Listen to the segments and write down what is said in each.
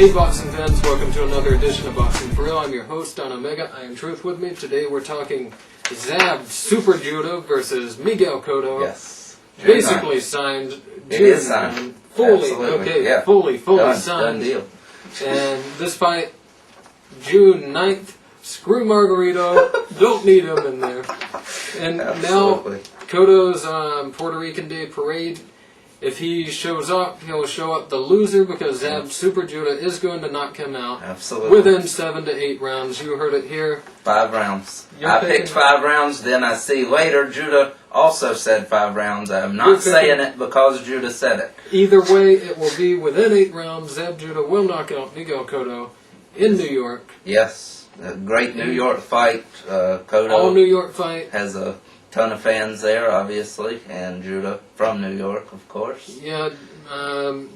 Hey boxing fans, welcome to another edition of Boxing For Real. I'm your host, Don Omega. I am Truth with me. Today we're talking Zab Super Judo versus Miguel Cotto. Yes. Basically signed. It is signed. Fully, Absolutely. okay, Yeah. fully Done signed. deal. And this fight, June 9th, screw Margarito, don't need him in there. And Absolutely. now Cotto's Puerto Rican Day Parade. If he shows up, he'll show up the loser because Zab Super Judo is going to knock him out. Absolutely. Within 7 to 8 rounds. You heard it here. 5 rounds. You're I picking- picked 5 rounds, then I see later Judah also said 5 rounds. I'm You're not saying it because Judah said it. Either way, it will be within 8 rounds. Zab Judo will knock out Miguel Cotto in New York. Yes. A great New York fight. Cotto All New York fight. has a ton of fans there, obviously, and Judah from New York, of course. Yeah,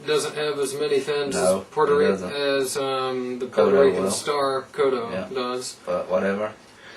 doesn't have as many fans No, as Puerto he Rican doesn't. as the Puerto Cotto Rican will. star Cotto Yeah. does. But whatever.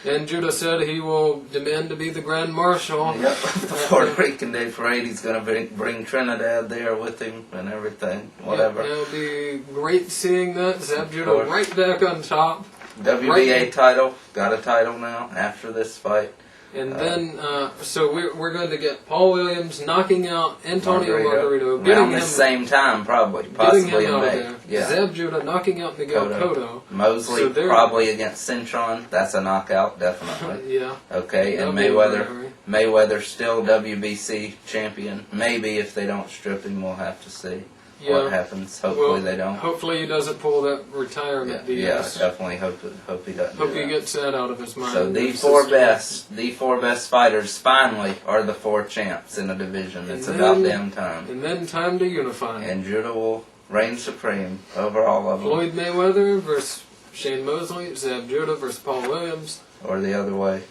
And Judah said he will demand to be the Grand Marshal. Yep. The Puerto Rican Day Parade, he's going to bring Trinidad there with him and everything. Whatever. Yeah, it'll be great seeing that. Zab Judah course. right back on top. WBA title. Got a title now after this fight. And then, so we're going to get Paul Williams knocking out Antonio Margarito, getting around the him, same time, probably, getting possibly him in out of May. there. Yeah. Zab Judah knocking out Miguel Cotto. Mosley So they're- probably against Cintron. That's a knockout, definitely. Yeah. Okay, and That'll be Mayweather still WBC champion. Maybe if they don't strip him, we'll have to see what happens. Hopefully they don't. Hopefully he doesn't pull that retirement Yeah, BS. definitely hope he doesn't. Hope do he that. gets that out of his mind. So the four best fighters finally are the 4 champs in the division. It's about damn time. And then time to unify. And Judah will reign supreme over all of them. Floyd Mayweather versus Shane Mosley, Zab Judah versus Paul Williams. Or the other way.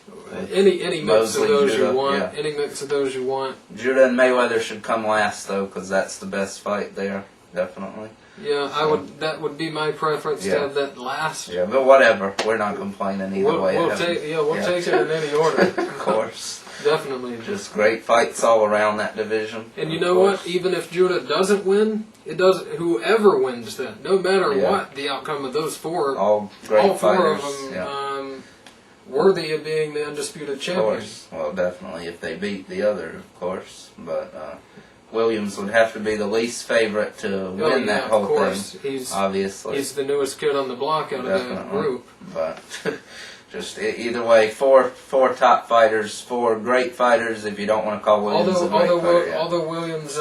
Any mix Mosley, of those Judah, you want. yeah. Any mix of those you want. Judah and Mayweather should come last though, because that's the best fight there, definitely. Yeah, that would be my preference to have that last. Yeah, but whatever. We're not complaining either way. We'll take it in any order. Of course. Definitely. Just great fights all around that division. And you know what? Even if Judah doesn't win, it doesn't. Whoever wins that, no matter what the outcome of those 4, all great all 4 fighters. of them worthy of being the undisputed champion. Of course. Well, definitely if they beat the other, of course. But Williams would have to be the least favorite to win that whole thing. Obviously, he's the newest kid on the block out of that group. But just either way, 4 top fighters, 4 great fighters. If you don't want to call Williams a great fighter, although Williams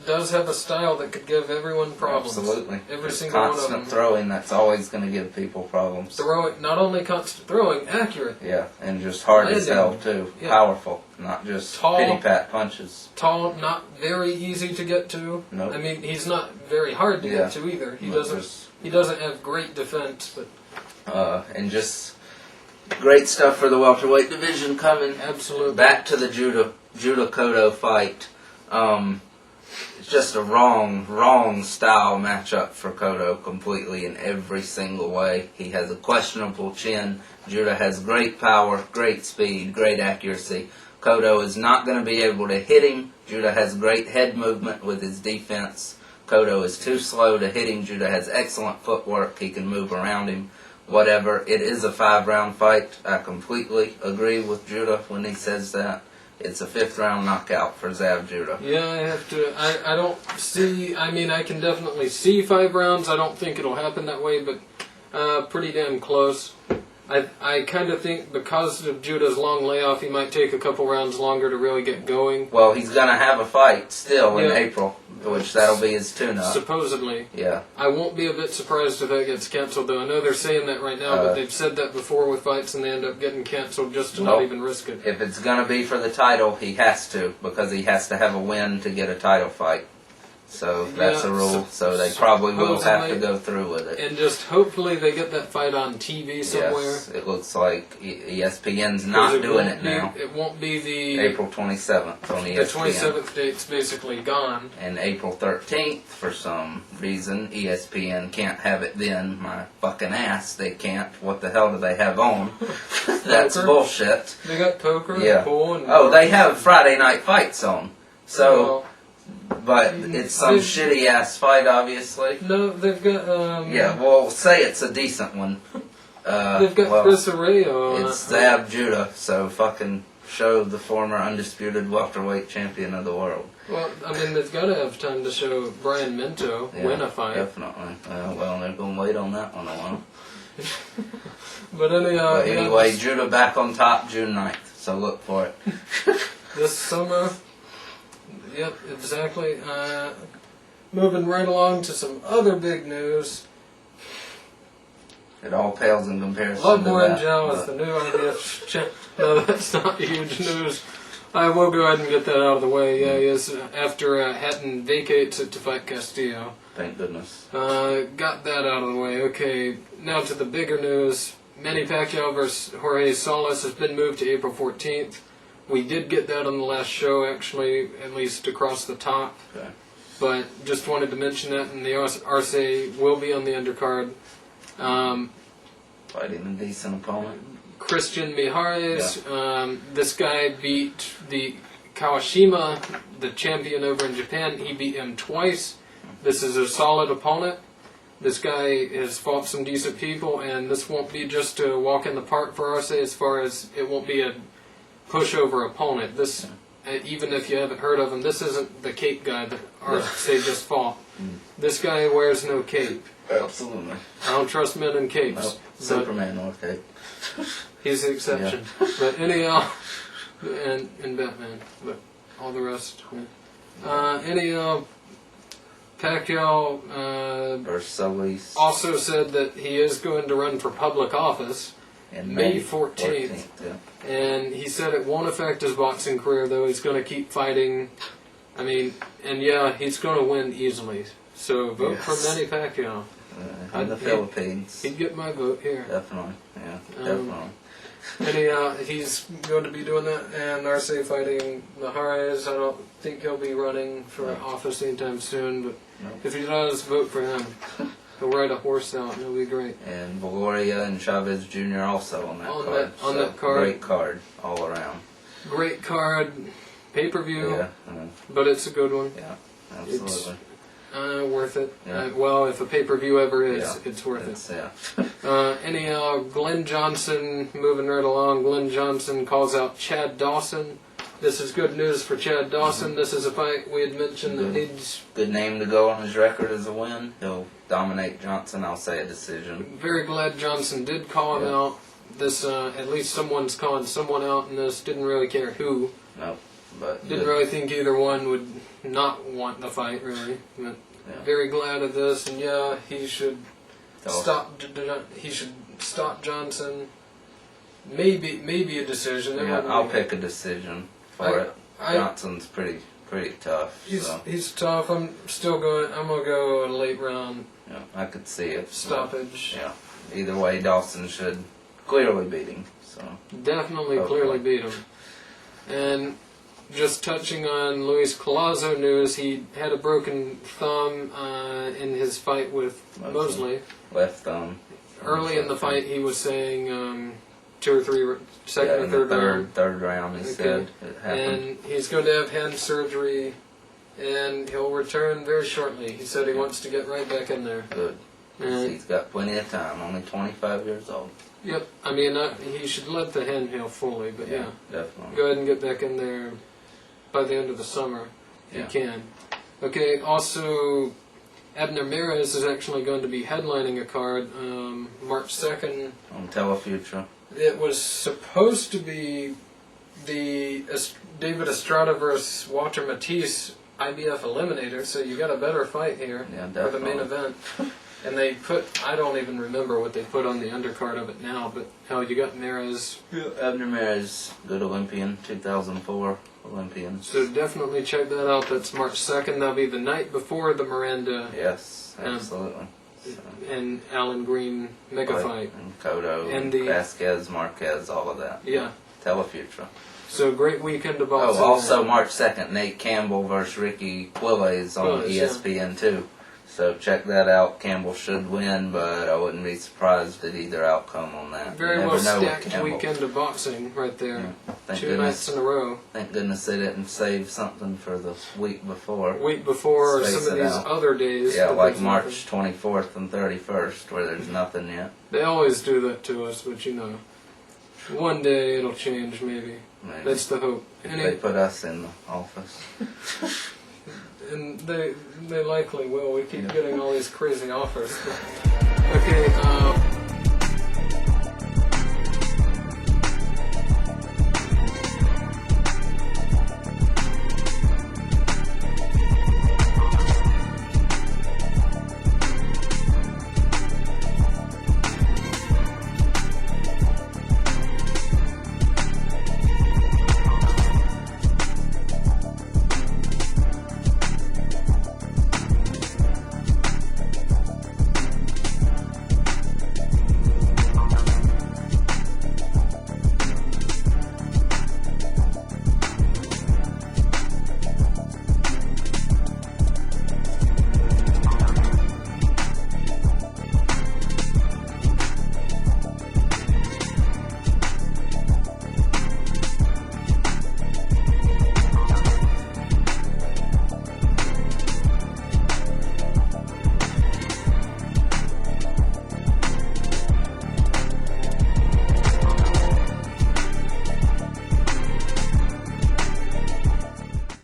does have a style that could give everyone problems. Absolutely. Every just single one of them. constant throwing, that's always going to give people problems. Throwing, not only constant throwing, accurate. Yeah, and just hard as hell too. Yeah. Powerful, not just pity-pat punches. Tall, not very easy to get to. Nope. I mean, he's not very hard to get to either. He doesn't have great defense, but and just great stuff for the welterweight division coming. Absolutely. Back to the Judah Cotto fight. It's just a wrong style matchup for Cotto completely in every single way. He has a questionable chin. Judah has great power, great speed, great accuracy. Cotto is not going to be able to hit him. Judah has great head movement with his defense. Cotto is too slow to hit him. Judah has excellent footwork. He can move around him. Whatever. It is a 5-round fight. I completely agree with Judah when he says that. It's a 5th round knockout for Zab Judah. yeah, I have to. I don't see. I mean, I can definitely see 5 rounds. I don't think it'll happen that way, but pretty damn close. I kind of think because of Judah's long layoff, he might take a couple rounds longer to really get going. Well, he's going to have a fight still in April, which that'll be his tune-up. Supposedly. Yeah. I won't be a bit surprised if that gets canceled, though. I know they're saying that right now, but they've said that before with fights, and they end up getting canceled just to not even risk it. If it's going to be for the title, he has to, because he has to have a win to get a title fight. So that's a rule. So they probably will have to go through with it. And just hopefully they get that fight on TV somewhere. Yes, it looks like ESPN's not doing it now. It won't be the April 27th on ESPN. The 27th date's basically gone. And April 13th, for some reason, ESPN can't have it then. My fucking ass, they can't. What the hell do they have on? That's bullshit. They got poker and pool and... Oh, they have Friday night fights on. So... but it's some shitty ass fight, obviously. No, they've got. Yeah, well, say it's a decent one. They've got Chris Arroyo. It's Zab Judah, so fucking show the former undisputed welterweight champion of the world. Well, I mean, they've got to have time to show Brian Minto win a fight. Definitely. Well, they're going to wait on that one a while. But anyway, Judah back on top June 9th, so look for it. This summer. Yep, exactly. Moving right along to some other big news. It all pales in comparison Love to Morin that. Zhao is the new IBF champ. No, that's not huge news. I will go ahead and get that out of the way. Yeah, he is after Hatton vacates to fight Castillo. Thank goodness. Got that out of the way. Okay, now to the bigger news. Manny Pacquiao versus Jorge Salas has been moved to April 14th. We did get that on the last show, actually, at least across the top. Okay. But just wanted to mention that, and the Arce will be on the undercard. Fighting a decent opponent. Christian Mijares, this guy beat the Kawashima, the champion over in Japan. He beat him twice. This is a solid opponent. This guy has fought some decent people, and this won't be just a walk in the park for Arce, as far as it won't be a pushover opponent. This, even if you haven't heard of him, this isn't the cape guy that Arce just fought. This guy wears no cape. Absolutely. I don't trust men in capes. Nope. Superman or cape. He's the exception. Yeah. But anyhow, and Batman, but all the rest. Yeah. Anyhow, Pacquiao also said that he is going to run for public office in May 14th. Yeah. And he said it won't affect his boxing career, though. He's going to keep fighting. I mean, and yeah, he's going to win easily. So vote for Manny Pacquiao. In the Philippines. He'd get my vote here. Definitely, yeah, definitely. Anyhow, he's going to be doing that, and Arce fighting Mijares. I don't think he'll be running for office anytime soon, but if he does, vote for him. He'll ride a horse out, and it'll be great. And Valoria and Chavez Jr. also on that card. On that card. Great card all around. Great card, pay-per-view, Yeah. but it's a good one. Yeah, absolutely. Worth it. Yeah. Well, if a pay-per-view ever is, it's worth it. Yeah. Anyhow, Glenn Johnson, moving right along, Glenn Johnson calls out Chad Dawson. This is good news for Chad Dawson. This is a fight we had mentioned that needs... Good name to go on his record as a win. He'll dominate Johnson. I'll say a decision. Very glad Johnson did call him out. This, at least someone's calling someone out in this. Didn't really care who. Nope. But didn't really think either one would not want the fight, really. But very glad of this, and yeah, he should stop. He should stop Johnson. Maybe a decision. I'll pick a decision for it. Johnson's pretty tough. He's tough. I'm gonna go a late round. Yeah, I could see it. Stoppage. Yeah. Either way, Dawson should clearly beat him. So definitely clearly beat him. And just touching on Luis Collazo news, he had a broken thumb in his fight with Mosley. Left thumb. Early in the fight, he was saying 2 or 3, second or third round. Third round, he said it happened. And he's going to have hand surgery, and he'll return very shortly. He said he wants to get right back in there. Good. He's got plenty of time. Only 25 years old. Yep. I mean, he should let the hand heal fully, but yeah. Definitely. Go ahead and get back in there by the end of the summer. If you can. Okay, also, Abner Mares is actually going to be headlining a card March 2nd. On Telefuture. It was supposed to be the David Estrada versus Walter Matisse IBF Eliminator, so you got a better fight here for the main event. And they I don't even remember what they put on the undercard of it now, but hell, you got Mares. Yeah, Abner Mares, good Olympian, 2004 Olympian. So definitely check that out. That's March 2nd. That'll be the night before the Miranda. Yes, absolutely. And Alan Green mega fight. And Cotto, and Vasquez, Marquez, all of that. Yeah. Telefuture. So great weekend of boxing. Oh, also March 2nd, Nate Campbell versus Ricky Quiles on ESPN 2. So check that out. Campbell should win, but I wouldn't be surprised at either outcome on that. Very You well never know with stacked Campbell. weekend of boxing right there. Yeah. 2 nights in a row. Thank goodness they didn't save something for the week before. Week before, or Space some of it these out. other days. Yeah, that like there's March 24th and 31st, where there's nothing yet. They always do that to us, but you know, one day it'll change, maybe. Maybe. That's the hope. They put us in the office. And they likely will. We keep getting all these crazy offers. Okay,